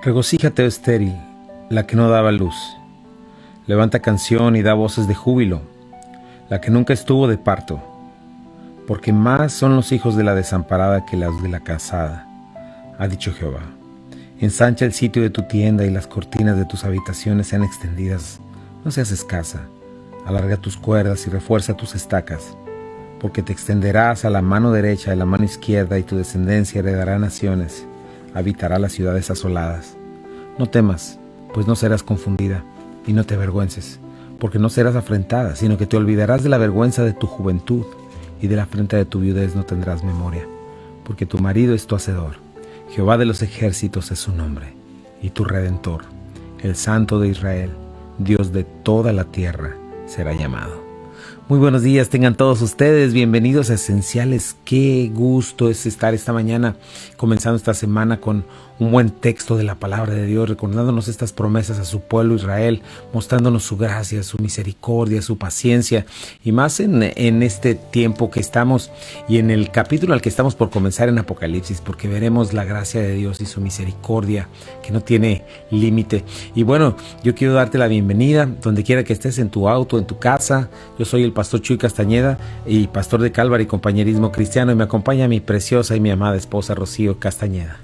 Regocíjate, oh estéril, la que no daba luz. Levanta canción y da voces de júbilo, la que nunca estuvo de parto, porque más son los hijos de la desamparada que los de la casada, ha dicho Jehová. Ensancha el sitio de tu tienda y las cortinas de tus habitaciones sean extendidas, no seas escasa. Alarga tus cuerdas y refuerza tus estacas, porque te extenderás a la mano derecha y a la mano izquierda, y tu descendencia heredará naciones, habitará las ciudades asoladas. No temas, pues no serás confundida, y no te avergüences, porque no serás afrentada, sino que te olvidarás de la vergüenza de tu juventud, y de la afrenta de tu viudez no tendrás memoria, porque tu marido es tu hacedor. Jehová de los ejércitos es su nombre, y tu Redentor, el Santo de Israel, Dios de toda la tierra, será llamado. Muy buenos días tengan todos ustedes, bienvenidos a Esenciales. Qué gusto es estar esta mañana comenzando esta semana con un buen texto de la palabra de Dios, recordándonos estas promesas a su pueblo Israel, mostrándonos su gracia, su misericordia, su paciencia, y más en este tiempo que estamos y en el capítulo al que estamos por comenzar en Apocalipsis, porque veremos la gracia de Dios y su misericordia que no tiene límite. Y bueno, yo quiero darte la bienvenida donde quiera que estés, en tu auto, en tu casa. Yo soy el pastor Chuy Castañeda y pastor de Calvary Compañerismo Cristiano, y me acompaña mi preciosa y mi amada esposa Rocío Castañeda.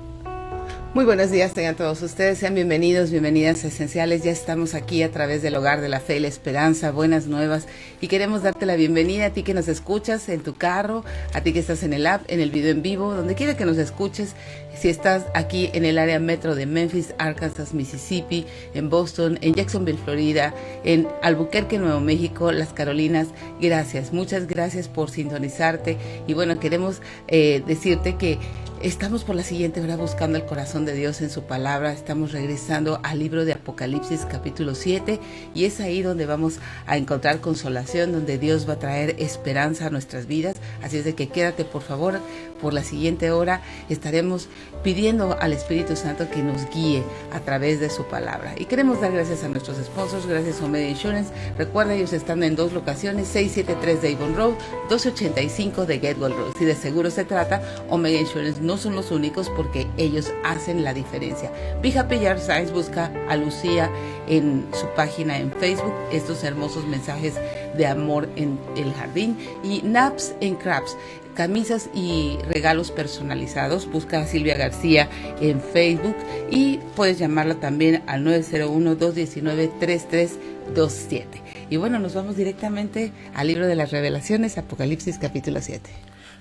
Muy buenos días tengan todos ustedes, sean bienvenidos, bienvenidas a Esenciales. Ya estamos aquí a través del Hogar de la Fe y la Esperanza, buenas nuevas, y queremos darte la bienvenida a ti que nos escuchas en tu carro, a ti que estás en el app, en el video en vivo, donde quiera que nos escuches. Si estás aquí en el área metro de Memphis, Arkansas, Mississippi, en Boston, en Jacksonville, Florida, en Albuquerque, Nuevo México, Las Carolinas, gracias, muchas gracias por sintonizarte. Y bueno, queremos decirte que estamos por la siguiente hora buscando el corazón de Dios en su palabra. Estamos regresando al libro de Apocalipsis capítulo 7, y es ahí donde vamos a encontrar consolación, donde Dios va a traer esperanza a nuestras vidas. Así es de que quédate por favor, por la siguiente hora estaremos pidiendo al Espíritu Santo que nos guíe a través de su palabra. Y queremos dar gracias a nuestros sponsors, gracias a Omega Insurance. Recuerda, ellos están en dos locaciones, 673 de Avon Road, 1285 de Getwell Road. Si de seguro se trata, Omega Insurance no son los únicos, porque ellos hacen la diferencia. Be Happy Yard Signs, busca a Lucía en su página en Facebook, estos hermosos mensajes de amor en el jardín. Y Naps and Crafts, camisas y regalos personalizados. Busca a Silvia García en Facebook y puedes llamarla también al 901-219-3327. Y bueno, nos vamos directamente al libro de las Revelaciones, Apocalipsis capítulo 7.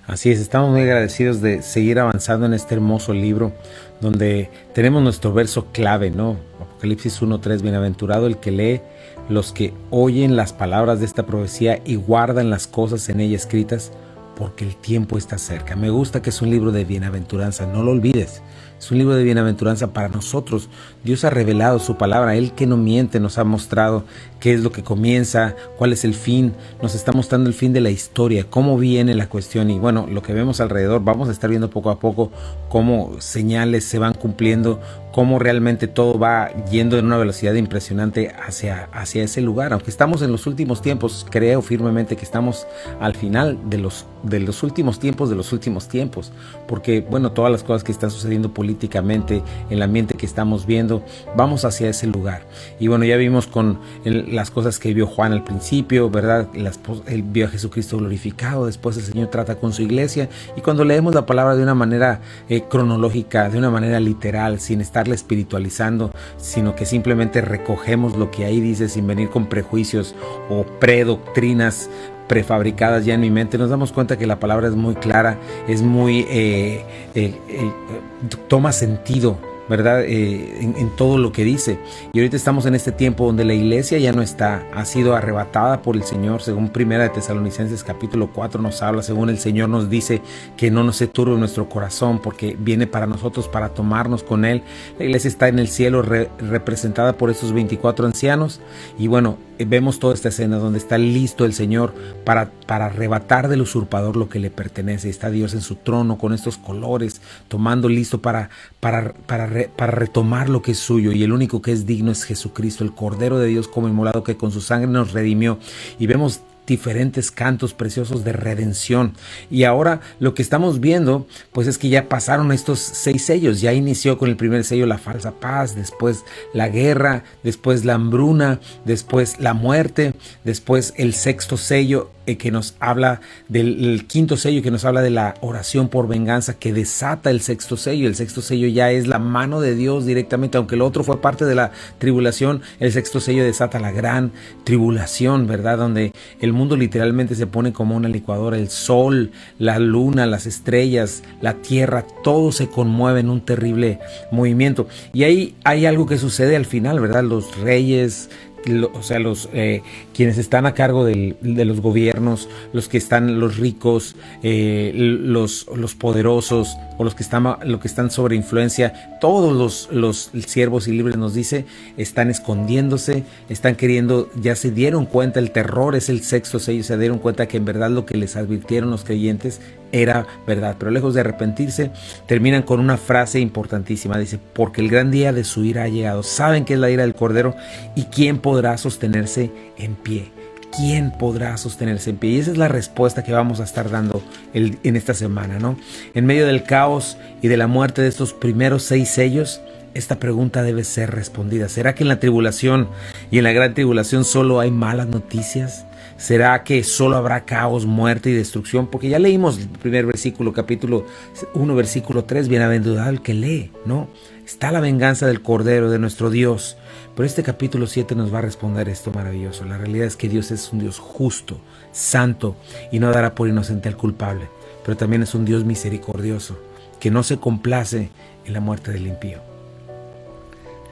Así es, estamos muy agradecidos de seguir avanzando en este hermoso libro, donde tenemos nuestro verso clave, ¿no? Apocalipsis 1:3, bienaventurado el que lee, los que oyen las palabras de esta profecía y guardan las cosas en ella escritas, porque el tiempo está cerca. Me gusta que es un libro de bienaventuranza, no lo olvides. Es un libro de bienaventuranza para nosotros. Dios ha revelado su palabra, Él que no miente, nos ha mostrado qué es lo que comienza, cuál es el fin, nos está mostrando el fin de la historia, cómo viene la cuestión. Y bueno, lo que vemos alrededor, vamos a estar viendo poco a poco cómo señales se van cumpliendo, cómo realmente todo va yendo en una velocidad impresionante hacia ese lugar. Aunque estamos en los últimos tiempos, creo firmemente que estamos al final de los últimos tiempos, porque bueno, todas las cosas que están sucediendo políticamente, el ambiente que estamos viendo, vamos hacia ese lugar. Y bueno, ya vimos con las cosas que vio Juan al principio, ¿verdad? Él vio a Jesucristo glorificado, después el Señor trata con su iglesia, y cuando leemos la palabra de una manera cronológica, de una manera literal, sin estarla espiritualizando, sino que simplemente recogemos lo que ahí dice sin venir con prejuicios o predoctrinas prefabricadas ya en mi mente, nos damos cuenta que la palabra es muy clara, es muy toma sentido, ¿verdad? En todo lo que dice. Y ahorita estamos en este tiempo donde la iglesia ya no está, ha sido arrebatada por el Señor, según Primera de Tesalonicenses capítulo 4 nos habla, según el Señor nos dice que no nos se turbe nuestro corazón, porque viene para nosotros, para tomarnos con Él. La iglesia está en el cielo representada por esos 24 ancianos, y bueno, vemos toda esta escena donde está listo el Señor para arrebatar del usurpador lo que le pertenece. Está Dios en su trono con estos colores, tomando listo para retomar lo que es suyo, y el único que es digno es Jesucristo, el Cordero de Dios como inmolado, que con su sangre nos redimió. Y vemos diferentes cantos preciosos de redención. Y ahora lo que estamos viendo, pues es que ya pasaron estos 6 sellos. Ya inició con el primer sello la falsa paz, después la guerra, después la hambruna, después la muerte, después el sexto sello que nos habla del quinto sello, que nos habla de la oración por venganza, que desata el sexto sello. El sexto sello ya es la mano de Dios directamente, aunque el otro fue parte de la tribulación. El sexto sello desata la gran tribulación, ¿verdad? Donde el mundo literalmente se pone como una licuadora. El sol, la luna, las estrellas, la tierra, todo se conmueve en un terrible movimiento. Y ahí hay algo que sucede al final, ¿verdad? Los reyes, o sea, quienes están a cargo de los gobiernos, los ricos, los poderosos, o los que están sobre influencia, todos los siervos y libres, nos dice, están escondiéndose, están queriendo, ya se dieron cuenta, el terror es el sexto sello, se dieron cuenta que en verdad lo que les advirtieron los creyentes era verdad, pero lejos de arrepentirse, terminan con una frase importantísima. Dice: porque el gran día de su ira ha llegado. Saben que es la ira del Cordero, y ¿quién podrá sostenerse en pie? ¿Quién podrá sostenerse en pie? Y esa es la respuesta que vamos a estar dando en esta semana, ¿no? En medio del caos y de la muerte de estos primeros 6 sellos, esta pregunta debe ser respondida. ¿Será que en la tribulación y en la gran tribulación solo hay malas noticias? ¿Será que solo habrá caos, muerte y destrucción? Porque ya leímos el primer versículo, capítulo 1, versículo 3, bienaventurado el que lee, ¿no? Está la venganza del Cordero, de nuestro Dios. Pero este capítulo 7 nos va a responder esto maravilloso. La realidad es que Dios es un Dios justo, santo, y no dará por inocente al culpable. Pero también es un Dios misericordioso, que no se complace en la muerte del impío.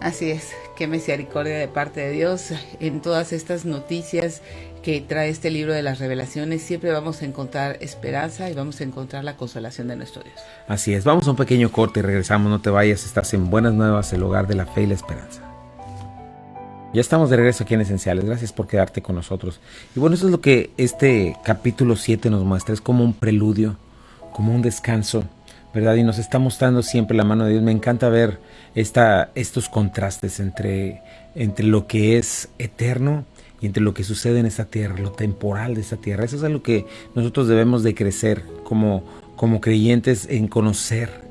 Así es, qué misericordia de parte de Dios. En todas estas noticias que trae este libro de las revelaciones, siempre vamos a encontrar esperanza y vamos a encontrar la consolación de nuestro Dios. Así es, vamos a un pequeño corte y regresamos. No te vayas, estás en Buenas Nuevas, el hogar de la fe y la esperanza. Ya estamos de regreso aquí en Esenciales. Gracias por quedarte con nosotros. Y bueno, eso es lo que este capítulo 7 nos muestra. Es como un preludio, como un descanso, ¿verdad? Y nos está mostrando siempre la mano de Dios. Me encanta ver estos contrastes entre lo que es eterno y entre lo que sucede en esta tierra, lo temporal de esta tierra. Eso es algo que nosotros debemos de crecer como creyentes, en conocer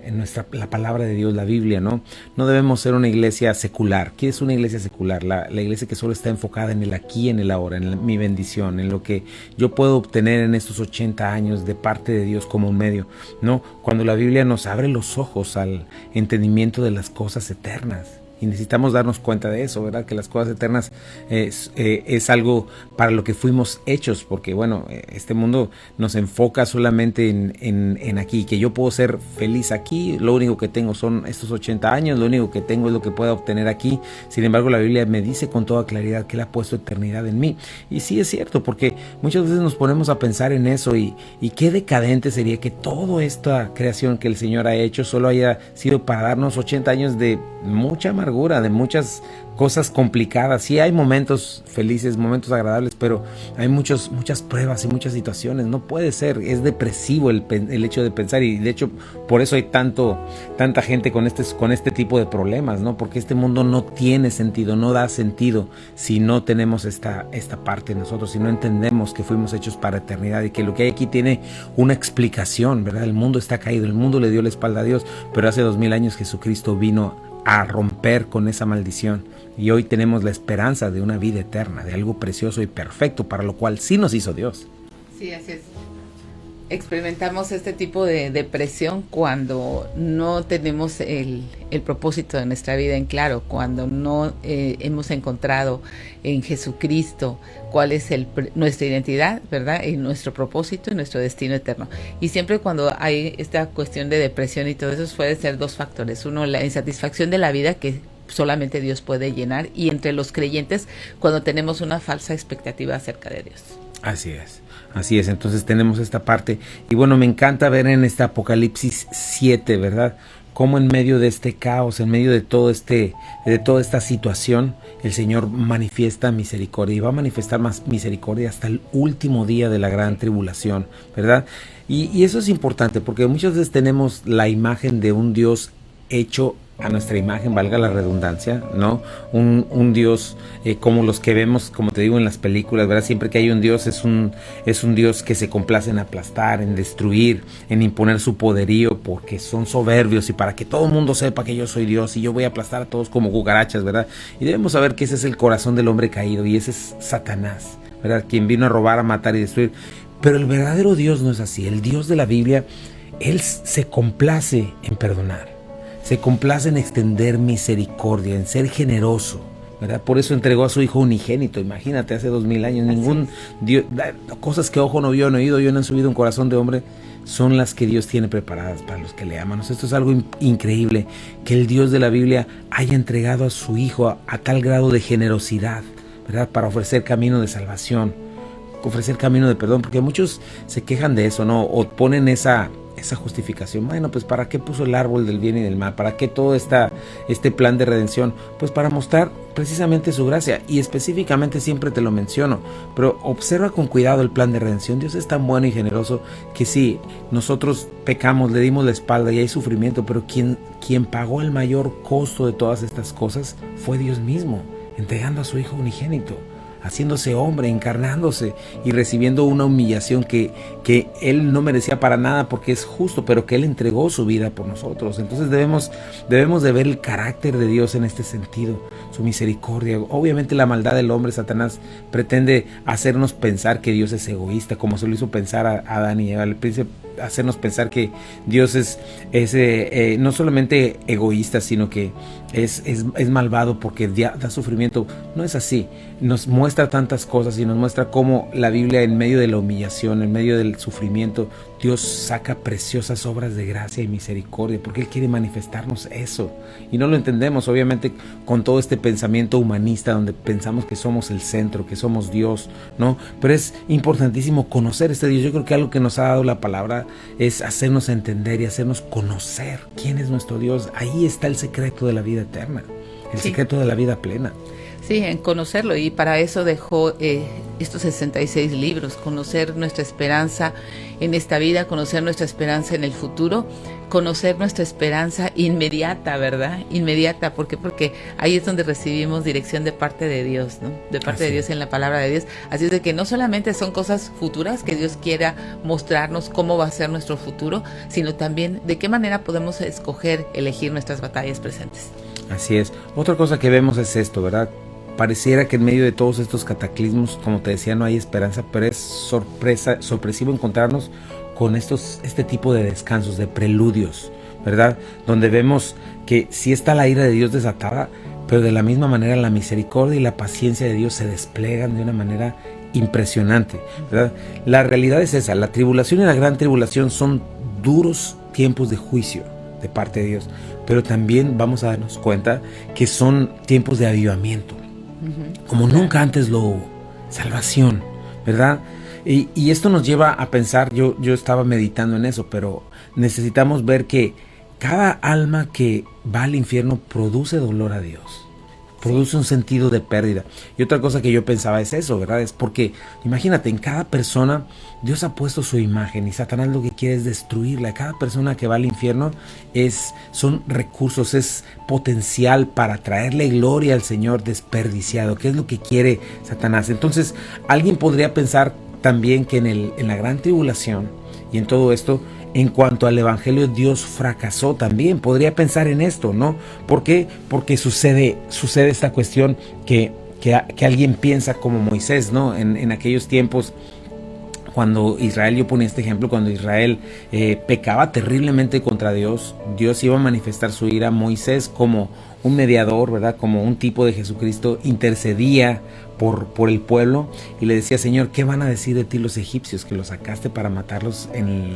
la palabra de Dios, la Biblia, ¿no? No debemos ser una iglesia secular. ¿Qué es una iglesia secular? La iglesia que solo está enfocada en el aquí, en el ahora, en mi bendición, en lo que yo puedo obtener en estos 80 años de parte de Dios como un medio, ¿no? Cuando la Biblia nos abre los ojos al entendimiento de las cosas eternas. Y necesitamos darnos cuenta de eso, ¿verdad? Que las cosas eternas es algo para lo que fuimos hechos, porque bueno, este mundo nos enfoca solamente en aquí, que yo puedo ser feliz aquí, lo único que tengo son estos 80 años, lo único que tengo es lo que puedo obtener aquí. Sin embargo, la Biblia me dice con toda claridad que Él ha puesto eternidad en mí. Y sí es cierto, porque muchas veces nos ponemos a pensar en eso y qué decadente sería que toda esta creación que el Señor ha hecho solo haya sido para darnos 80 años de mucha amargura, de muchas cosas complicadas. Sí hay momentos felices, momentos agradables, pero hay muchas pruebas y muchas situaciones. No puede ser, es depresivo el hecho de pensar, y de hecho por eso hay tanta gente con este tipo de problemas, ¿no? Porque este mundo no tiene sentido, no da sentido si no tenemos esta parte de nosotros, si no entendemos que fuimos hechos para eternidad y que lo que hay aquí tiene una explicación, ¿verdad? El mundo está caído, el mundo le dio la espalda a Dios, pero hace 2000 años Jesucristo vino a romper con esa maldición, y hoy tenemos la esperanza de una vida eterna, de algo precioso y perfecto, para lo cual sí nos hizo Dios. Sí, así es. Experimentamos este tipo de depresión cuando no tenemos el propósito de nuestra vida en claro, cuando no hemos encontrado en Jesucristo cuál es nuestra identidad, ¿verdad? Y nuestro propósito y nuestro destino eterno. Y siempre cuando hay esta cuestión de depresión y todo eso, puede ser 2 factores. Uno, la insatisfacción de la vida, que solamente Dios puede llenar, y entre los creyentes, cuando tenemos una falsa expectativa acerca de Dios. Así es, entonces tenemos esta parte. Y bueno, me encanta ver en este Apocalipsis 7, ¿verdad? Cómo en medio de este caos, en medio de toda esta situación, el Señor manifiesta misericordia, y va a manifestar más misericordia hasta el último día de la gran tribulación, ¿verdad? Y eso es importante, porque muchas veces tenemos la imagen de un Dios hecho a nuestra imagen, valga la redundancia, ¿no? Un Dios como los que vemos, como te digo, en las películas, ¿verdad? Siempre que hay un Dios es un Dios que se complace en aplastar, en destruir, en imponer su poderío, porque son soberbios y para que todo el mundo sepa que yo soy Dios y yo voy a aplastar a todos como cucarachas, ¿verdad? Y debemos saber que ese es el corazón del hombre caído y ese es Satanás, ¿verdad? Quien vino a robar, a matar y destruir. Pero el verdadero Dios no es así. El Dios de la Biblia, Él se complace en perdonar, se complace en extender misericordia, en ser generoso, ¿verdad? Por eso entregó a su Hijo unigénito. Imagínate, hace 2000 años, ningún Dios, cosas que ojo no vio, no oído, no han subido un corazón de hombre, son las que Dios tiene preparadas para los que le aman. Esto es algo increíble, que el Dios de la Biblia haya entregado a su Hijo a tal grado de generosidad, ¿verdad? Para ofrecer camino de salvación, ofrecer camino de perdón, porque muchos se quejan de eso, ¿no? O ponen esa justificación. Bueno, pues ¿para qué puso el árbol del bien y del mal? ¿Para qué todo este plan de redención? Pues para mostrar precisamente su gracia, y específicamente siempre te lo menciono, pero observa con cuidado el plan de redención. Dios es tan bueno y generoso que sí, nosotros pecamos, le dimos la espalda y hay sufrimiento, pero quien pagó el mayor costo de todas estas cosas fue Dios mismo, entregando a su Hijo unigénito, haciéndose hombre, encarnándose y recibiendo una humillación que Él no merecía para nada, porque es justo, pero que Él entregó su vida por nosotros. Entonces debemos de ver el carácter de Dios en este sentido, su misericordia. Obviamente la maldad del hombre, Satanás, pretende hacernos pensar que Dios es egoísta, como se lo hizo pensar a Adán y Eva, hacernos pensar que Dios es no solamente egoísta, sino que es malvado porque da sufrimiento. No es así. Nos muestra tantas cosas y nos muestra cómo la Biblia, en medio de la humillación, en medio del sufrimiento, Dios saca preciosas obras de gracia y misericordia, porque Él quiere manifestarnos eso. Y no lo entendemos, obviamente, con todo este pensamiento humanista donde pensamos que somos el centro, que somos Dios, ¿no? Pero es importantísimo conocer este Dios. Yo creo que algo que nos ha dado la palabra es hacernos entender y hacernos conocer quién es nuestro Dios. Ahí está el secreto de la vida eterna, el secreto de la vida plena. Sí, en conocerlo, y para eso dejó estos 66 libros, conocer nuestra esperanza en esta vida, conocer nuestra esperanza en el futuro, conocer nuestra esperanza inmediata, ¿verdad? Inmediata, ¿por qué? Porque ahí es donde recibimos dirección de parte de Dios, ¿no? De parte de Dios en la palabra de Dios. Así es de que no solamente son cosas futuras que Dios quiera mostrarnos cómo va a ser nuestro futuro, sino también de qué manera podemos elegir nuestras batallas presentes. Así es. Otra cosa que vemos es esto, ¿verdad? Pareciera que en medio de todos estos cataclismos, como te decía, no hay esperanza, pero es sorpresivo encontrarnos con este tipo de descansos, de preludios, ¿verdad? Donde vemos que sí está la ira de Dios desatada, pero de la misma manera la misericordia y la paciencia de Dios se desplegan de una manera impresionante, ¿verdad? La realidad es esa, la tribulación y la gran tribulación son duros tiempos de juicio de parte de Dios, pero también vamos a darnos cuenta que son tiempos de avivamiento, como nunca antes lo hubo, salvación, ¿verdad? Y esto nos lleva a pensar, yo estaba meditando en eso, pero necesitamos ver que cada alma que va al infierno produce dolor a Dios, produce un sentido de pérdida. Y otra cosa que yo pensaba es eso, ¿verdad? Es porque, imagínate, en cada persona Dios ha puesto su imagen y Satanás lo que quiere es destruirla. Cada persona que va al infierno son recursos, es potencial para traerle gloria al Señor desperdiciado, que es lo que quiere Satanás. Entonces, alguien podría pensar también que en la gran tribulación y en todo esto, en cuanto al evangelio, Dios fracasó también. Podría pensar en esto, ¿no? ¿Por qué? Porque sucede esta cuestión que alguien piensa como Moisés, ¿no? En aquellos tiempos, cuando Israel, yo ponía este ejemplo, cuando Israel pecaba terriblemente contra Dios, Dios iba a manifestar su ira. Moisés, como un mediador, ¿verdad? Como un tipo de Jesucristo, intercedía por el pueblo y le decía: Señor, ¿qué van a decir de ti los egipcios que los sacaste para matarlos en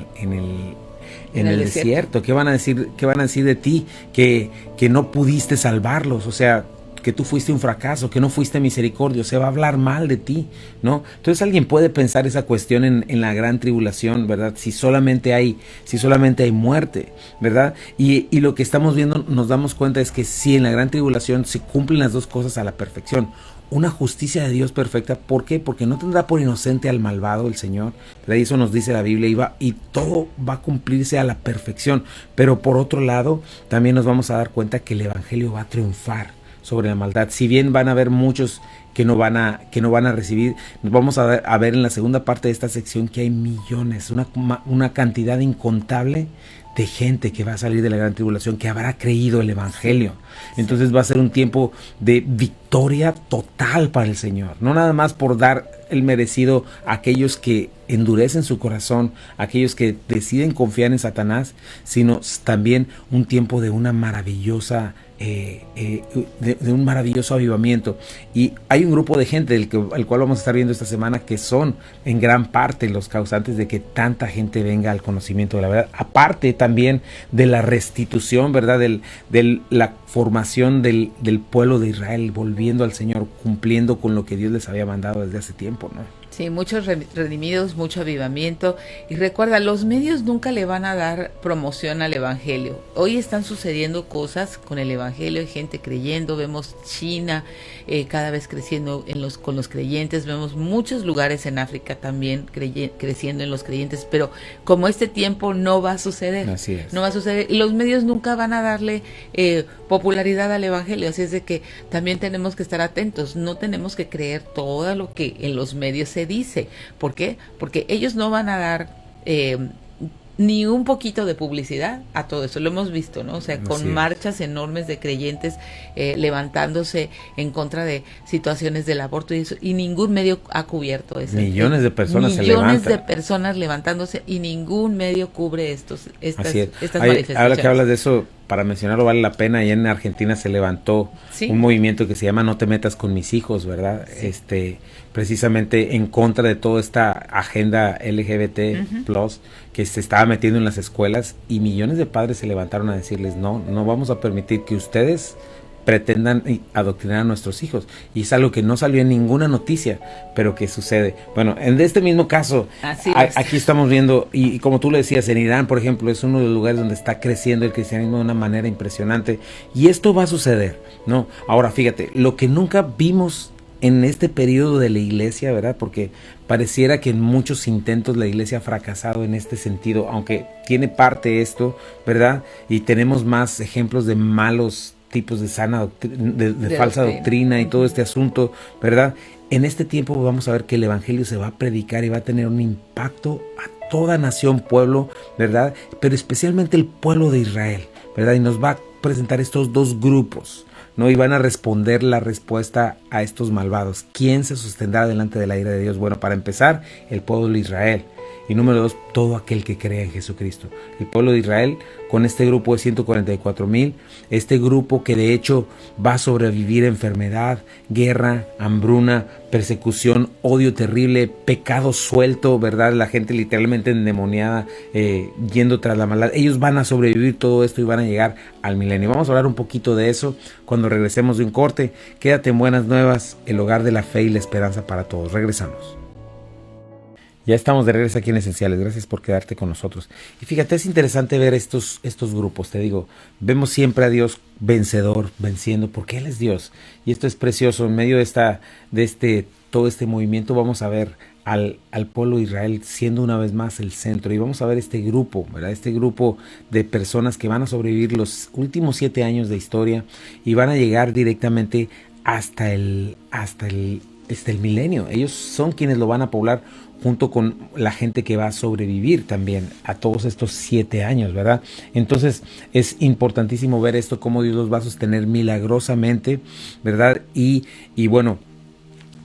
el desierto? ¿Qué van a decir de ti que no pudiste salvarlos? O sea, que tú fuiste un fracaso, que no fuiste misericordio, se va a hablar mal de ti, ¿no? Entonces alguien puede pensar esa cuestión en la gran tribulación, ¿verdad? Si solamente hay muerte, ¿verdad? Y lo que estamos viendo, nos damos cuenta es que sí, en la gran tribulación se cumplen las dos cosas a la perfección. Una justicia de Dios perfecta. ¿Por qué? Porque no tendrá por inocente al malvado el Señor. ¿Verdad? Y eso nos dice la Biblia, y todo va a cumplirse a la perfección. Pero por otro lado, también nos vamos a dar cuenta que el Evangelio va a triunfar sobre la maldad. Si bien van a haber muchos que no van a recibir, nos vamos a ver en la segunda parte de esta sección que hay millones, una cantidad incontable de gente que va a salir de la gran tribulación, que habrá creído el Evangelio. Entonces va a ser un tiempo de victoria total para el Señor. No nada más por dar el merecido a aquellos que endurecen su corazón, a aquellos que deciden confiar en Satanás, sino también un tiempo de una maravillosa de un maravilloso avivamiento. Y hay un grupo de gente el cual vamos a estar viendo esta semana, que son en gran parte los causantes de que tanta gente venga al conocimiento de la verdad, aparte también de la restitución, ¿verdad? De la formación del pueblo de Israel, volviendo al Señor, cumpliendo con lo que Dios les había mandado desde hace tiempo, ¿no? Sí, muchos redimidos, mucho avivamiento. Y recuerda, los medios nunca le van a dar promoción al Evangelio. Hoy están sucediendo cosas con el Evangelio, hay gente creyendo, vemos China cada vez creciendo con los creyentes, vemos muchos lugares en África también creciendo en los creyentes, pero como este tiempo no va a suceder. Así es. No va a suceder, y los medios nunca van a darle popularidad al Evangelio, así es de que también tenemos que estar atentos, no tenemos que creer todo lo que en los medios se dice. ¿Por qué? Porque ellos no van a dar ni un poquito de publicidad a todo eso. Lo hemos visto, ¿no? O sea, con marchas enormes de creyentes levantándose en contra de situaciones del aborto y eso, y ningún medio ha cubierto eso. Millones de personas se levantan. Millones de personas levantándose y ningún medio cubre estas manifestaciones. Ahora que hablas de eso, para mencionarlo vale la pena, allá en Argentina se levantó un movimiento que se llama No te metas con mis hijos, ¿verdad? Sí. Precisamente en contra de toda esta agenda LGBT+, que se estaba metiendo en las escuelas, y millones de padres se levantaron a decirles, no vamos a permitir que ustedes pretendan adoctrinar a nuestros hijos. Y es algo que no salió en ninguna noticia, pero que sucede. Bueno, en este mismo caso, aquí estamos viendo, y como tú le decías, en Irán, por ejemplo, es uno de los lugares donde está creciendo el cristianismo de una manera impresionante, y esto va a suceder, ¿no? Ahora, fíjate, lo que nunca vimos en este periodo de la iglesia, ¿verdad? Porque pareciera que en muchos intentos la iglesia ha fracasado en este sentido, aunque tiene parte esto, ¿verdad? Y tenemos más ejemplos de malos tipos de falsa doctrina y todo este asunto, ¿verdad? En este tiempo vamos a ver que el Evangelio se va a predicar y va a tener un impacto a toda nación, pueblo, ¿verdad? Pero especialmente el pueblo de Israel, ¿verdad? Y nos va a presentar estos dos grupos, ¿no? Y van a responder la respuesta a estos malvados. ¿Quién se sostendrá delante de la ira de Dios? Bueno, para empezar, el pueblo de Israel. Y número 2, todo aquel que crea en Jesucristo. El pueblo de Israel, con este grupo de 144,000, este grupo que de hecho va a sobrevivir enfermedad, guerra, hambruna, persecución, odio terrible, pecado suelto, ¿verdad? La gente literalmente endemoniada, yendo tras la maldad. Ellos van a sobrevivir todo esto y van a llegar al milenio. Vamos a hablar un poquito de eso cuando regresemos de un corte. Quédate en Buenas Nuevas, el hogar de la fe y la esperanza para todos. Regresamos. Ya estamos de regreso aquí en Esenciales. Gracias por quedarte con nosotros. Y fíjate, es interesante ver estos grupos. Te digo, vemos siempre a Dios vencedor, venciendo, porque Él es Dios. Y esto es precioso. En medio de todo este movimiento vamos a ver al pueblo de Israel siendo una vez más el centro. Y vamos a ver este grupo, ¿verdad? Este grupo de personas que van a sobrevivir los últimos 7 años de historia y van a llegar directamente hasta el milenio. Ellos son quienes lo van a poblar, junto con la gente que va a sobrevivir también a todos estos 7 años, ¿verdad? Entonces es importantísimo ver esto, cómo Dios los va a sostener milagrosamente, ¿verdad? Y bueno,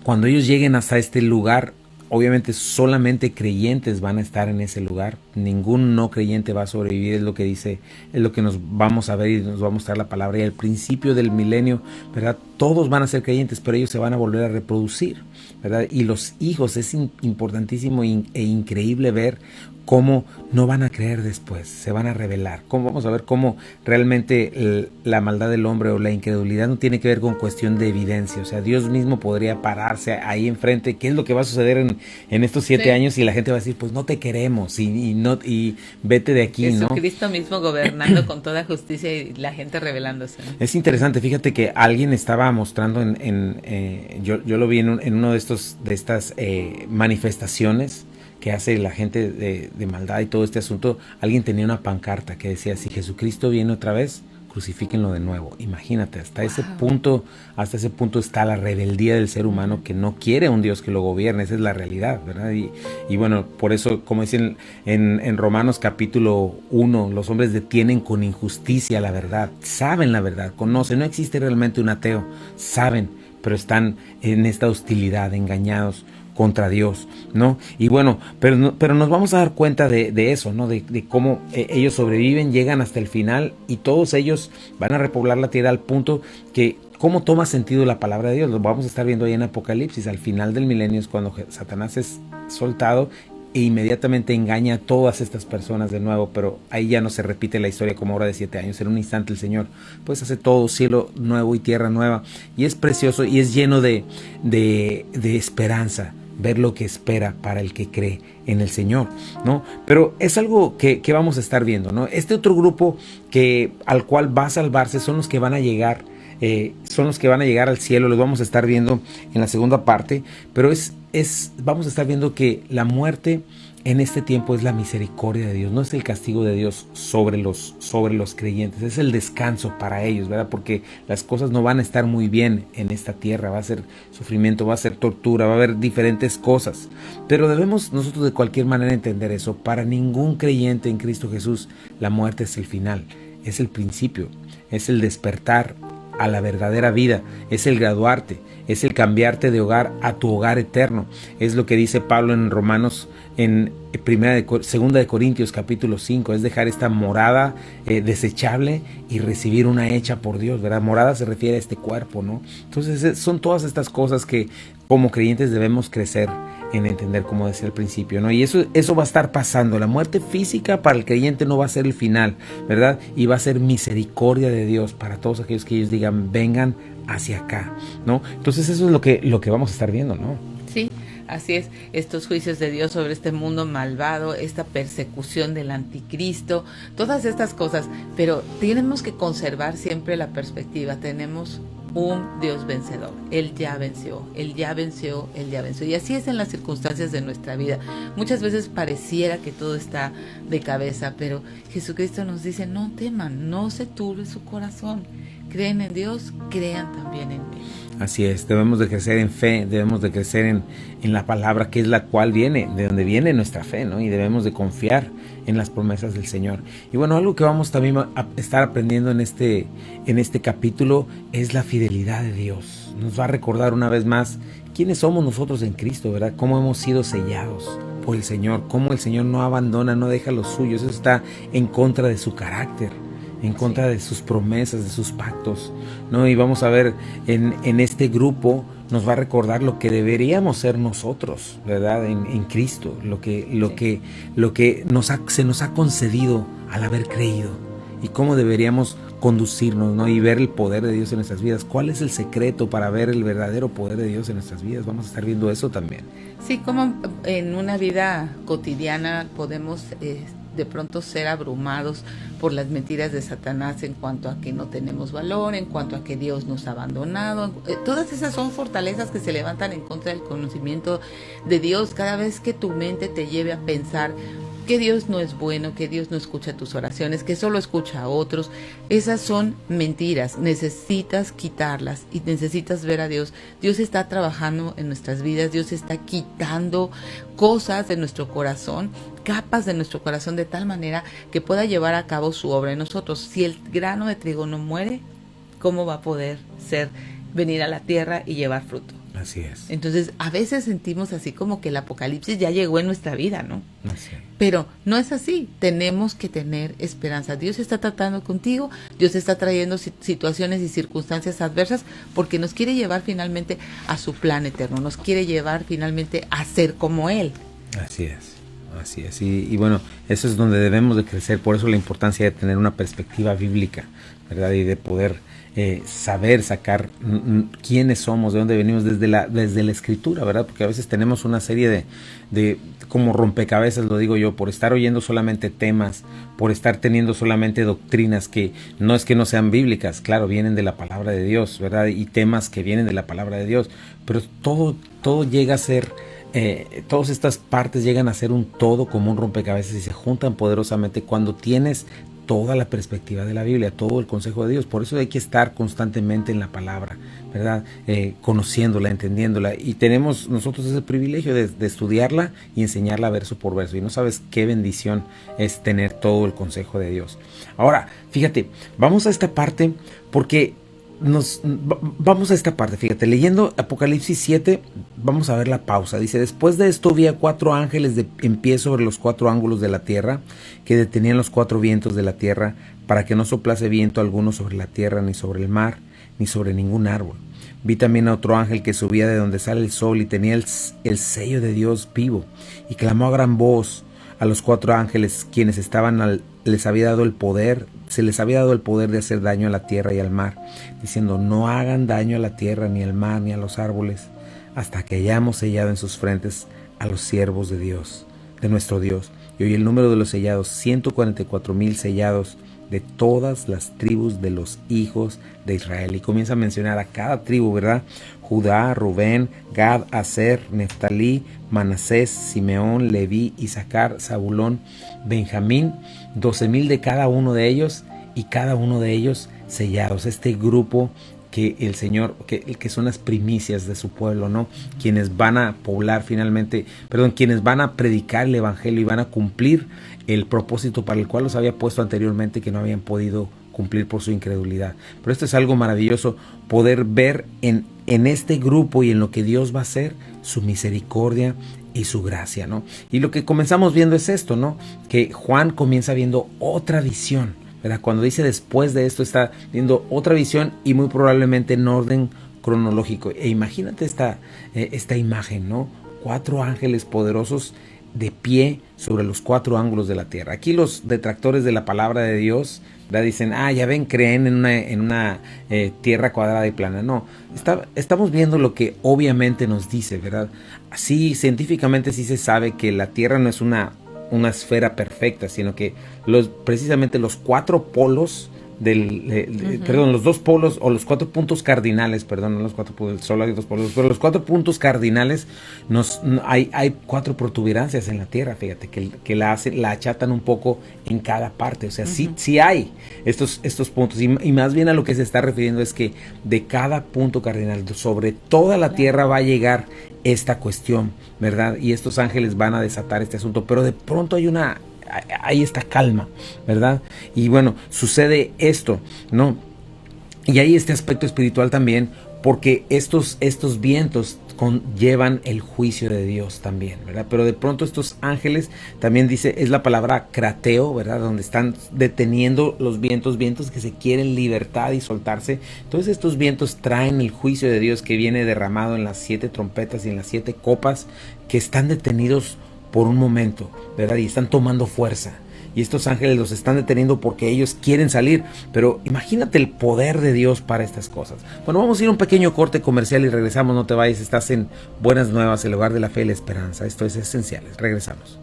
cuando ellos lleguen hasta este lugar, obviamente solamente creyentes van a estar en ese lugar. Ningún no creyente va a sobrevivir, es lo que dice, es lo que nos vamos a ver y nos va a mostrar la palabra. Y al principio del milenio, ¿verdad? todos van a ser creyentes, pero ellos se van a volver a reproducir, ¿verdad? Y los hijos, es importantísimo e increíble ver cómo no van a creer después, se van a rebelar. Vamos a ver cómo realmente la maldad del hombre o la incredulidad no tiene que ver con cuestión de evidencia. O sea, Dios mismo podría pararse ahí enfrente. ¿Qué es lo que va a suceder en estos 7 años? Y la gente va a decir, pues no te queremos y vete de aquí, ¿no? Jesucristo mismo gobernando con toda justicia y la gente rebelándose, ¿no? Es interesante, fíjate que alguien estaba mostrando yo lo vi en uno de estas manifestaciones que hace la gente de maldad y todo este asunto. Alguien tenía una pancarta que decía, si Jesucristo viene otra vez, crucifíquenlo de nuevo. Imagínate, hasta ese punto está la rebeldía del ser humano, que no quiere un Dios que lo gobierne. Esa es la realidad, ¿verdad? Y bueno, por eso, como dicen en Romanos capítulo 1, los hombres detienen con injusticia la verdad, saben la verdad, conocen, no existe realmente un ateo, saben, pero están en esta hostilidad, engañados contra Dios, ¿no? Y bueno, pero nos vamos a dar cuenta de eso, ¿no? De cómo ellos sobreviven, llegan hasta el final, y todos ellos van a repoblar la tierra, al punto que cómo toma sentido la palabra de Dios. Lo vamos a estar viendo ahí en Apocalipsis. Al final del milenio es cuando Satanás es soltado e inmediatamente engaña a todas estas personas de nuevo, pero ahí ya no se repite la historia como ahora de 7 años. En un instante el Señor pues hace todo, cielo nuevo y tierra nueva, y es precioso y es lleno de esperanza ver lo que espera para el que cree en el Señor, ¿no? Pero es algo que vamos a estar viendo, ¿no? Este otro grupo al cual va a salvarse son los que van a llegar, al cielo. Los vamos a estar viendo en la segunda parte, pero vamos a estar viendo que la muerte en este tiempo es la misericordia de Dios, no es el castigo de Dios sobre los creyentes, es el descanso para ellos, ¿verdad? Porque las cosas no van a estar muy bien en esta tierra, va a ser sufrimiento, va a ser tortura, va a haber diferentes cosas, pero debemos nosotros de cualquier manera entender eso. Para ningún creyente en Cristo Jesús la muerte es el final, es el principio, es el despertar a la verdadera vida, es el graduarte, es el cambiarte de hogar a tu hogar eterno. Es lo que dice Pablo en Romanos, en segunda de Corintios capítulo 5, es dejar esta morada desechable y recibir una hecha por Dios, ¿verdad? Morada se refiere a este cuerpo, ¿no? Entonces son todas estas cosas que como creyentes debemos crecer en entender, como decía al principio, ¿no? Y eso va a estar pasando. La muerte física para el creyente no va a ser el final, ¿verdad? Y va a ser misericordia de Dios para todos aquellos que ellos digan, vengan hacia acá, ¿no? Entonces eso es lo que vamos a estar viendo, ¿no? Sí, así es, estos juicios de Dios sobre este mundo malvado, esta persecución del anticristo, todas estas cosas, pero tenemos que conservar siempre la perspectiva. Tenemos un Dios vencedor, Él ya venció, Él ya venció, Él ya venció. Y así es en las circunstancias de nuestra vida. Muchas veces pareciera que todo está de cabeza, pero Jesucristo nos dice, no teman, no se turbe su corazón. Creen en Dios, crean también en mí. Así es, debemos de crecer en fe, debemos de crecer en la palabra, que es la cual viene, de donde viene nuestra fe, ¿no? Y debemos de confiar en las promesas del Señor. Y bueno, algo que vamos también a estar aprendiendo en este capítulo es la fidelidad de Dios. Nos va a recordar una vez más quiénes somos nosotros en Cristo, ¿verdad? Cómo hemos sido sellados por el Señor, cómo el Señor no abandona, no deja los suyos. Eso está en contra de su carácter, en contra de sus promesas, de sus pactos, ¿no? Y vamos a ver en este grupo, nos va a recordar lo que deberíamos ser nosotros, ¿verdad? En Cristo, lo que se nos ha concedido al haber creído, y cómo deberíamos conducirnos, ¿no? Y ver el poder de Dios en nuestras vidas. ¿Cuál es el secreto para ver el verdadero poder de Dios en nuestras vidas? Vamos a estar viendo eso también. Sí, como en una vida cotidiana podemos de pronto ser abrumados por las mentiras de Satanás en cuanto a que no tenemos valor, en cuanto a que Dios nos ha abandonado. Todas esas son fortalezas que se levantan en contra del conocimiento de Dios. Cada vez que tu mente te lleve a pensar que Dios no es bueno, que Dios no escucha tus oraciones, que solo escucha a otros, esas son mentiras. Necesitas quitarlas y necesitas ver a Dios. Dios está trabajando en nuestras vidas, Dios está quitando cosas de nuestro corazón, capas de nuestro corazón, de tal manera que pueda llevar a cabo su obra en nosotros. Si el grano de trigo no muere, ¿cómo va a poder venir a la tierra y llevar fruto? Así es. Entonces, a veces sentimos así como que el apocalipsis ya llegó en nuestra vida, ¿no? Así es. Pero no es así. Tenemos que tener esperanza. Dios está tratando contigo, Dios está trayendo situaciones y circunstancias adversas porque nos quiere llevar finalmente a su plan eterno, nos quiere llevar finalmente a ser como Él. Así es. Así es. Y bueno, eso es donde debemos de crecer. Por eso la importancia de tener una perspectiva bíblica, ¿verdad? Y de poder saber sacar quiénes somos, de dónde venimos desde la escritura, ¿verdad? Porque a veces tenemos una serie de como rompecabezas, lo digo yo, por estar oyendo solamente temas, por estar teniendo solamente doctrinas que no es que no sean bíblicas, claro, vienen de la palabra de Dios, ¿verdad? Y temas que vienen de la palabra de Dios, pero todo llega a ser todas estas partes llegan a ser un todo, como un rompecabezas, y se juntan poderosamente cuando tienes toda la perspectiva de la Biblia, todo el consejo de Dios. Por eso hay que estar constantemente en la palabra, ¿verdad? Conociéndola, entendiéndola, y tenemos nosotros ese privilegio de estudiarla y enseñarla verso por verso, y no sabes qué bendición es tener todo el consejo de Dios. Ahora, fíjate, vamos a esta parte porque vamos a esta parte, fíjate, leyendo Apocalipsis 7, vamos a ver la pausa. Dice: después de esto vi a 4 ángeles en pie sobre los 4 ángulos de la tierra, que detenían los 4 vientos de la tierra, para que no soplase viento alguno sobre la tierra, ni sobre el mar, ni sobre ningún árbol. Vi también a otro ángel que subía de donde sale el sol, y tenía el sello de Dios vivo, y clamó a gran voz a los 4 ángeles, quienes estaban se les había dado el poder de hacer daño a la tierra y al mar, diciendo: no hagan daño a la tierra, ni al mar, ni a los árboles, hasta que hayamos sellado en sus frentes a los siervos de Dios, de nuestro Dios. Y oí el número de los sellados: 144,000 sellados, de todas las tribus de los hijos de Israel. Y comienza a mencionar a cada tribu, ¿verdad? Judá, Rubén, Gad, Aser, Neftalí, Manasés, Simeón, Leví, Isaacar, Zabulón, Benjamín, 12,000 de cada uno de ellos, y cada uno de ellos sellados. Este grupo que el Señor, que son las primicias de su pueblo, ¿no? Quienes van a poblar quienes van a predicar el evangelio y van a cumplir el propósito para el cual los había puesto anteriormente, que no habían podido cumplir por su incredulidad. Pero esto es algo maravilloso, poder ver en este grupo y en lo que Dios va a hacer, su misericordia y su gracia, ¿no? Y lo que comenzamos viendo es esto, ¿no? Que Juan comienza viendo otra visión, ¿verdad? Cuando dice después de esto, está viendo otra visión, y muy probablemente en orden cronológico. E imagínate esta imagen, ¿no? 4 ángeles poderosos de pie sobre los 4 ángulos de la tierra. Aquí los detractores de la palabra de Dios, ¿verdad? Dicen: ya ven, creen en una tierra cuadrada y plana. No, estamos viendo lo que obviamente nos dice, ¿verdad? Así, científicamente sí se sabe que la tierra no es una esfera perfecta, sino que precisamente los 4 polos los 2 polos, o los 4 puntos cardinales, no los 4 polos, solo hay 2 polos, pero los 4 puntos cardinales hay 4 protuberancias en la tierra, fíjate, que la achatan un poco en cada parte. O sea, sí hay estos puntos, y más bien a lo que se está refiriendo es que de cada punto cardinal sobre toda la tierra va a llegar esta cuestión, ¿verdad? Y estos ángeles van a desatar este asunto, pero de pronto hay esta calma, ¿verdad? Y bueno, sucede esto, ¿no? Y hay este aspecto espiritual también, porque estos vientos conllevan el juicio de Dios también, ¿verdad? Pero de pronto estos ángeles, también dice, es la palabra krateo, ¿verdad? Donde están deteniendo los vientos que se quieren libertad y soltarse. Entonces estos vientos traen el juicio de Dios que viene derramado en las 7 trompetas y en las 7 copas, que están detenidos por un momento, ¿verdad? Y están tomando fuerza. Y estos ángeles los están deteniendo porque ellos quieren salir. Pero imagínate el poder de Dios para estas cosas. Bueno, vamos a ir a un pequeño corte comercial y regresamos. No te vayas, estás en Buenas Nuevas, el lugar de la fe y la esperanza. Esto es Esenciales. Regresamos.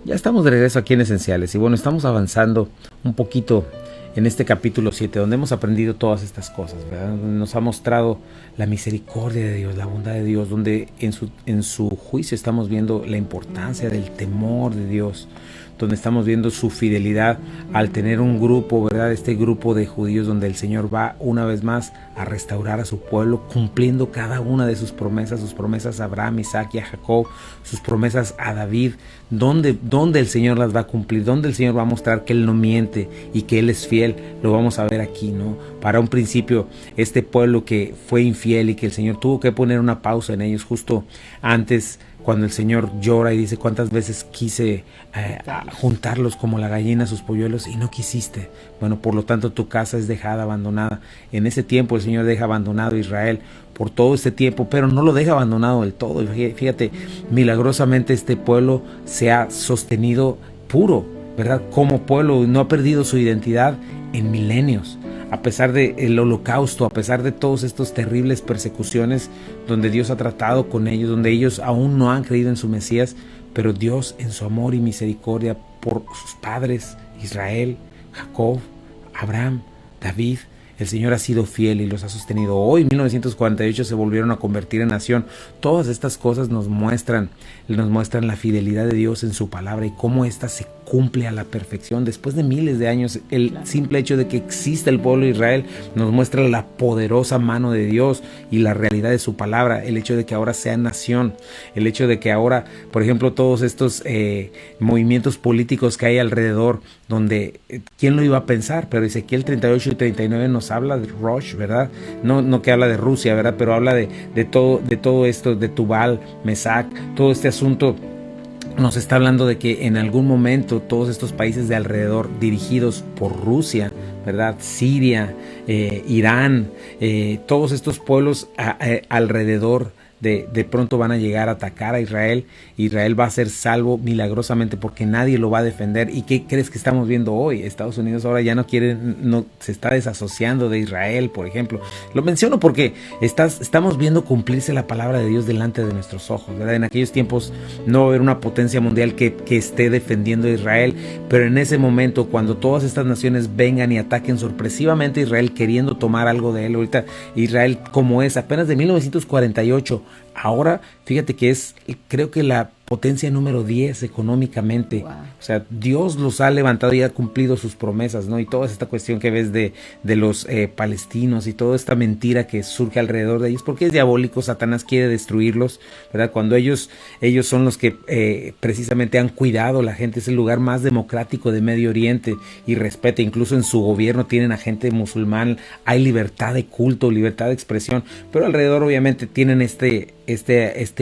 Ya estamos de regreso aquí en Esenciales. Y bueno, estamos avanzando un poquito en este capítulo 7, donde hemos aprendido todas estas cosas, ¿verdad? Nos ha mostrado la misericordia de Dios, la bondad de Dios, donde en su juicio estamos viendo la importancia del temor de Dios, donde estamos viendo su fidelidad al tener un grupo, ¿verdad? Este grupo de judíos donde el Señor va una vez más a restaurar a su pueblo, cumpliendo cada una de sus promesas a Abraham, Isaac y a Jacob, sus promesas a David, donde el Señor las va a cumplir, donde el Señor va a mostrar que Él no miente y que Él es fiel. Lo vamos a ver aquí, ¿no? Para un principio, este pueblo que fue infiel y que el Señor tuvo que poner una pausa en ellos justo antes, cuando el Señor llora y dice: cuántas veces quise juntarlos como la gallina a sus polluelos y no quisiste. Bueno, por lo tanto tu casa es dejada abandonada. En ese tiempo el Señor deja abandonado a Israel por todo este tiempo, pero no lo deja abandonado del todo. Fíjate, milagrosamente este pueblo se ha sostenido puro, ¿verdad? Como pueblo no ha perdido su identidad en milenios. A pesar del holocausto, a pesar de todos estos terribles persecuciones donde Dios ha tratado con ellos, donde ellos aún no han creído en su Mesías, pero Dios en su amor y misericordia por sus padres, Israel, Jacob, Abraham, David, el Señor ha sido fiel y los ha sostenido. Hoy, en 1948, se volvieron a convertir en nación. Todas estas cosas nos muestran la fidelidad de Dios en su palabra y cómo ésta se cumple a la perfección. Después de miles de años, el simple hecho de que exista el pueblo de Israel nos muestra la poderosa mano de Dios y la realidad de su palabra. El hecho de que ahora sea nación, el hecho de que ahora, por ejemplo, todos estos movimientos políticos que hay alrededor, donde, ¿quién lo iba a pensar? Pero Ezequiel 38 y 39 nos habla de Rosh, ¿verdad? No que habla de Rusia, ¿verdad? Pero habla de todo esto, de Tubal, Mesac, todo este asunto. Nos está hablando de que en algún momento todos estos países de alrededor, dirigidos por Rusia, ¿verdad? Siria, Irán, todos estos pueblos alrededor de pronto van a llegar a atacar a Israel. Israel va a ser salvo milagrosamente porque nadie lo va a defender. ¿Y qué crees que estamos viendo hoy? Estados Unidos ahora ya se está desasociando de Israel, por ejemplo. Lo menciono porque estamos viendo cumplirse la palabra de Dios delante de nuestros ojos, ¿verdad? En aquellos tiempos no va a haber una potencia mundial que esté defendiendo a Israel, pero en ese momento, cuando todas estas naciones vengan y ataquen sorpresivamente a Israel, queriendo tomar algo de él, ahorita Israel como es, apenas de 1948, ahora fíjate que es, creo que la potencia número 10 económicamente. Wow. O sea, Dios los ha levantado y ha cumplido sus promesas, ¿no? Y toda esta cuestión que ves de los palestinos y toda esta mentira que surge alrededor de ellos, porque es diabólico. Satanás quiere destruirlos, ¿verdad? Cuando ellos son los que precisamente han cuidado la gente. Es el lugar más democrático de Medio Oriente y respeta, incluso en su gobierno tienen a gente musulmán, hay libertad de culto, libertad de expresión, pero alrededor obviamente tienen este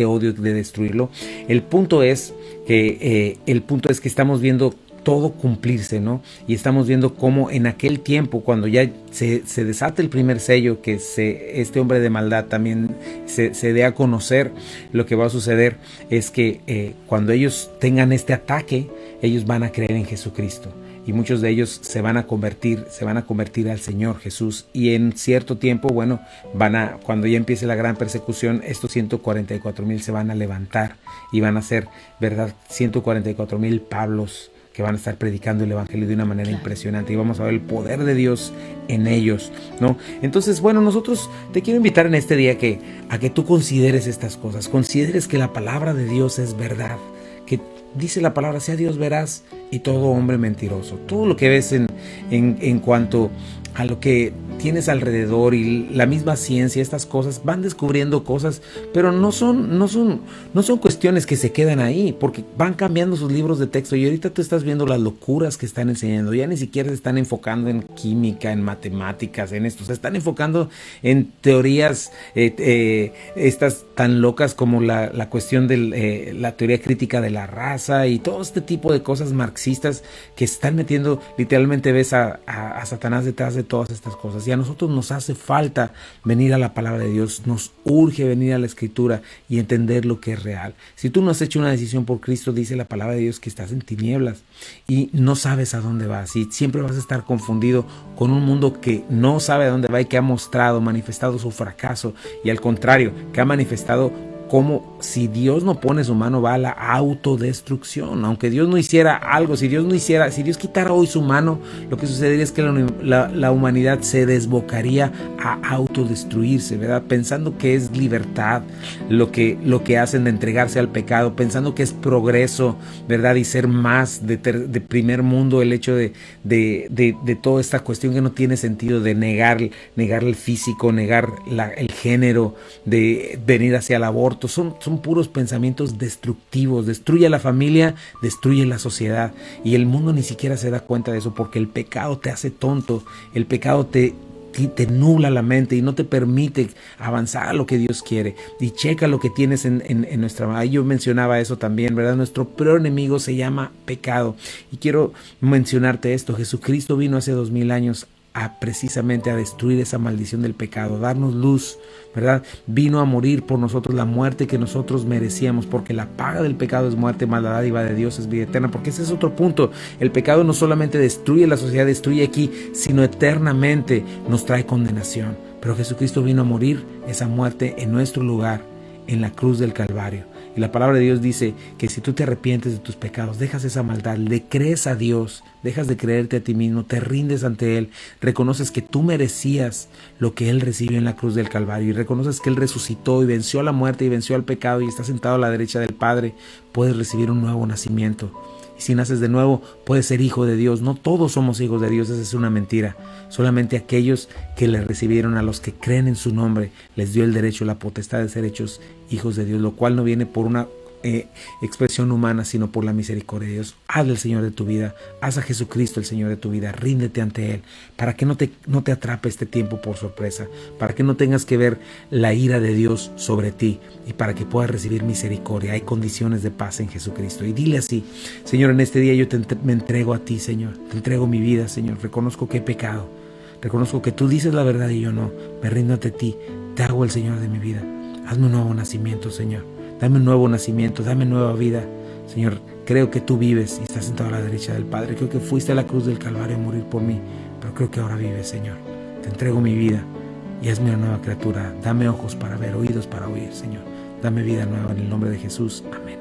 odio de destruirlo. El punto es que estamos viendo todo cumplirse, ¿no? Y estamos viendo cómo en aquel tiempo, cuando ya se desata el primer sello, que este hombre de maldad también se dé a conocer, lo que va a suceder es que cuando ellos tengan este ataque, ellos van a creer en Jesucristo. Y muchos de ellos se van a convertir al Señor Jesús. Y en cierto tiempo, bueno, cuando ya empiece la gran persecución, estos 144,000 se van a levantar y van a ser, ¿verdad? 144,000 Pablos que van a estar predicando el evangelio de una manera impresionante, y vamos a ver el poder de Dios en ellos, ¿no? Entonces, bueno, nosotros te quiero invitar en este día a que tú consideres estas cosas, consideres que la palabra de Dios es verdad, que dice la palabra: sea Dios veraz y todo hombre mentiroso. Todo lo que ves en cuanto a lo que tienes alrededor y la misma ciencia, estas cosas van descubriendo cosas, pero no son cuestiones que se quedan ahí, porque van cambiando sus libros de texto. Y ahorita tú estás viendo las locuras que están enseñando. Ya ni siquiera se están enfocando en química, en matemáticas, en esto. Se están enfocando en teorías estas tan locas como la cuestión de la teoría crítica de la raza y todo este tipo de cosas marxistas que están metiendo. Literalmente ves a Satanás detrás de todas estas cosas. Y a nosotros nos hace falta venir a la palabra de Dios, nos urge venir a la Escritura y entender lo que es real. Si tú no has hecho una decisión por Cristo, dice la palabra de Dios que estás en tinieblas y no sabes a dónde vas, y siempre vas a estar confundido con un mundo que no sabe a dónde va y que ha manifestado su fracaso, y al contrario, que ha manifestado como si Dios no pone su mano va a la autodestrucción. Aunque Dios no hiciera algo, si Dios quitara hoy su mano, lo que sucedería es que la humanidad se desbocaría a autodestruirse, ¿verdad? Pensando que es libertad lo que hacen de entregarse al pecado, pensando que es progreso, ¿verdad? Y ser más de primer mundo, el hecho de toda esta cuestión que no tiene sentido, de negar el físico, negar el género, de venir hacia el aborto. Son puros pensamientos destructivos. Destruye a la familia, destruye la sociedad, y el mundo ni siquiera se da cuenta de eso, porque el pecado te hace tonto, el pecado te nubla la mente y no te permite avanzar a lo que Dios quiere. Y checa lo que tienes en nuestra... Yo mencionaba eso también, ¿verdad? Nuestro peor enemigo se llama pecado. Y quiero mencionarte esto: Jesucristo vino hace 2000 años precisamente a destruir esa maldición del pecado, darnos luz, ¿verdad? Vino a morir por nosotros la muerte que nosotros merecíamos, porque la paga del pecado es muerte, mas la dádiva de Dios es vida eterna. Porque ese es otro punto: el pecado no solamente destruye la sociedad, destruye aquí, sino eternamente nos trae condenación. Pero Jesucristo vino a morir esa muerte en nuestro lugar, en la cruz del Calvario. Y la palabra de Dios dice que si tú te arrepientes de tus pecados, dejas esa maldad, le crees a Dios, dejas de creerte a ti mismo, te rindes ante Él, reconoces que tú merecías lo que Él recibió en la cruz del Calvario, y reconoces que Él resucitó y venció a la muerte y venció al pecado y está sentado a la derecha del Padre, puedes recibir un nuevo nacimiento. Y si naces de nuevo, puedes ser hijo de Dios. No todos somos hijos de Dios, esa es una mentira. Solamente aquellos que le recibieron, a los que creen en su nombre, les dio el derecho, la potestad de ser hechos hijos de Dios, lo cual no viene por una expresión humana, sino por la misericordia de Dios. Hazle el Señor de tu vida, haz a Jesucristo el Señor de tu vida, ríndete ante Él, para que no te atrape este tiempo por sorpresa, para que no tengas que ver la ira de Dios sobre ti, y para que puedas recibir misericordia. Hay condiciones de paz en Jesucristo. Y dile así: Señor, en este día yo me entrego a ti, Señor, te entrego mi vida, Señor. Reconozco que he pecado, reconozco que tú dices la verdad y yo no. Me rindo ante ti, te hago el Señor de mi vida. Hazme un nuevo nacimiento, Señor. Dame un nuevo nacimiento, dame nueva vida. Señor, creo que tú vives y estás sentado a la derecha del Padre. Creo que fuiste a la cruz del Calvario a morir por mí, pero creo que ahora vives, Señor. Te entrego mi vida y hazme una nueva criatura. Dame ojos para ver, oídos para oír, Señor. Dame vida nueva en el nombre de Jesús. Amén.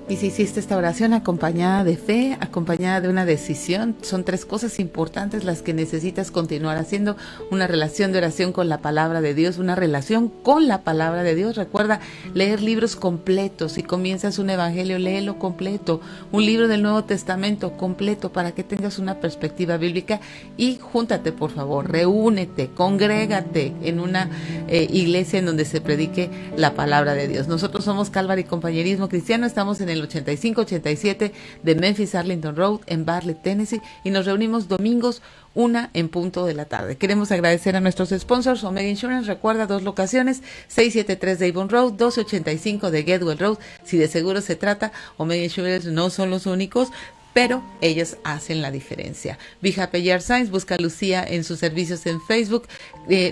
Y si hiciste esta oración acompañada de fe, acompañada de una decisión, son 3 cosas importantes las que necesitas continuar haciendo: una relación de oración con la palabra de Dios, una relación con la palabra de Dios. Recuerda leer libros completos. Si comienzas un evangelio, léelo completo, un libro del Nuevo Testamento completo, para que tengas una perspectiva bíblica. Y júntate, por favor, reúnete, congrégate en una iglesia en donde se predique la palabra de Dios. Nosotros somos Calvary Compañerismo Cristiano, estamos en el 8587 de Memphis Arlington Road en Bartlett, Tennessee, y nos reunimos domingos 1 en punto de la tarde. Queremos agradecer a nuestros sponsors: Omega Insurance. Recuerda, 2 locaciones, 673 de Avon Road, 1285 de Gedwell Road. Si de seguro se trata, Omega Insurance no son los únicos, pero ellos hacen la diferencia. Be Happy Yard Signs, busca a Lucía en sus servicios en Facebook.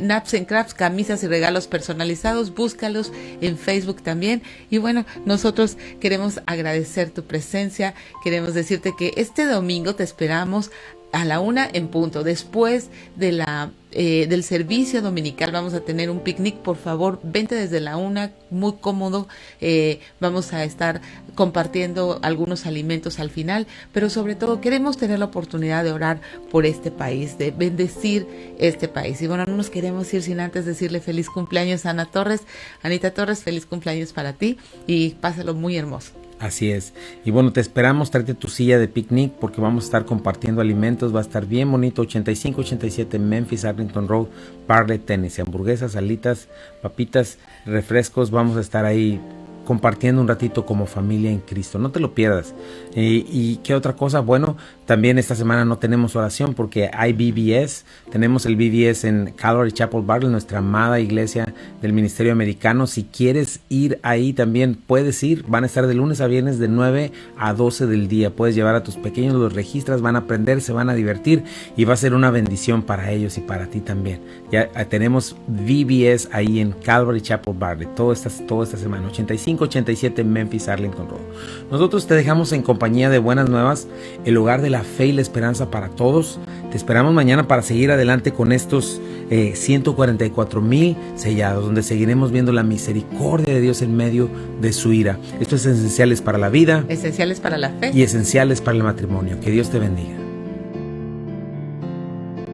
Naps and Crafts, camisas y regalos personalizados, búscalos en Facebook también. Y bueno, nosotros queremos agradecer tu presencia, queremos decirte que este domingo te esperamos a la 1 en punto. Después de del servicio dominical vamos a tener un picnic. Por favor, vente desde la 1, muy cómodo. Vamos a estar compartiendo algunos alimentos al final, pero sobre todo queremos tener la oportunidad de orar por este país, de bendecir este país. Y bueno, no nos queremos ir sin antes decirle feliz cumpleaños a Anita Torres, feliz cumpleaños para ti y pásalo muy hermoso. Así es. Y bueno, te esperamos, tráete tu silla de picnic, porque vamos a estar compartiendo alimentos. Va a estar bien bonito. 8587 Memphis Arlington Road, Bartlett, Tennessee. Hamburguesas, alitas, papitas, refrescos. Vamos a estar ahí compartiendo un ratito como familia en Cristo. No te lo pierdas. ¿Y qué otra cosa? Bueno, también esta semana no tenemos oración porque hay BBS. Tenemos el BBS en Calvary Chapel Bartlett, nuestra amada iglesia del Ministerio Americano. Si quieres ir ahí también puedes ir. Van a estar de lunes a viernes de 9 a 12 del día. Puedes llevar a tus pequeños, los registras, van a aprender, se van a divertir y va a ser una bendición para ellos y para ti también. Ya tenemos BBS ahí en Calvary Chapel Bartlett toda esta semana. 85 587 Memphis, Arlington Road. Nosotros te dejamos en compañía de Buenas Nuevas, el hogar de la fe y la esperanza para todos. Te esperamos mañana para seguir adelante con estos 144,000 sellados, donde seguiremos viendo la misericordia de Dios en medio de su ira. Esto es Esenciales para la Vida, Esenciales para la Fe y Esenciales para el Matrimonio. Que Dios te bendiga.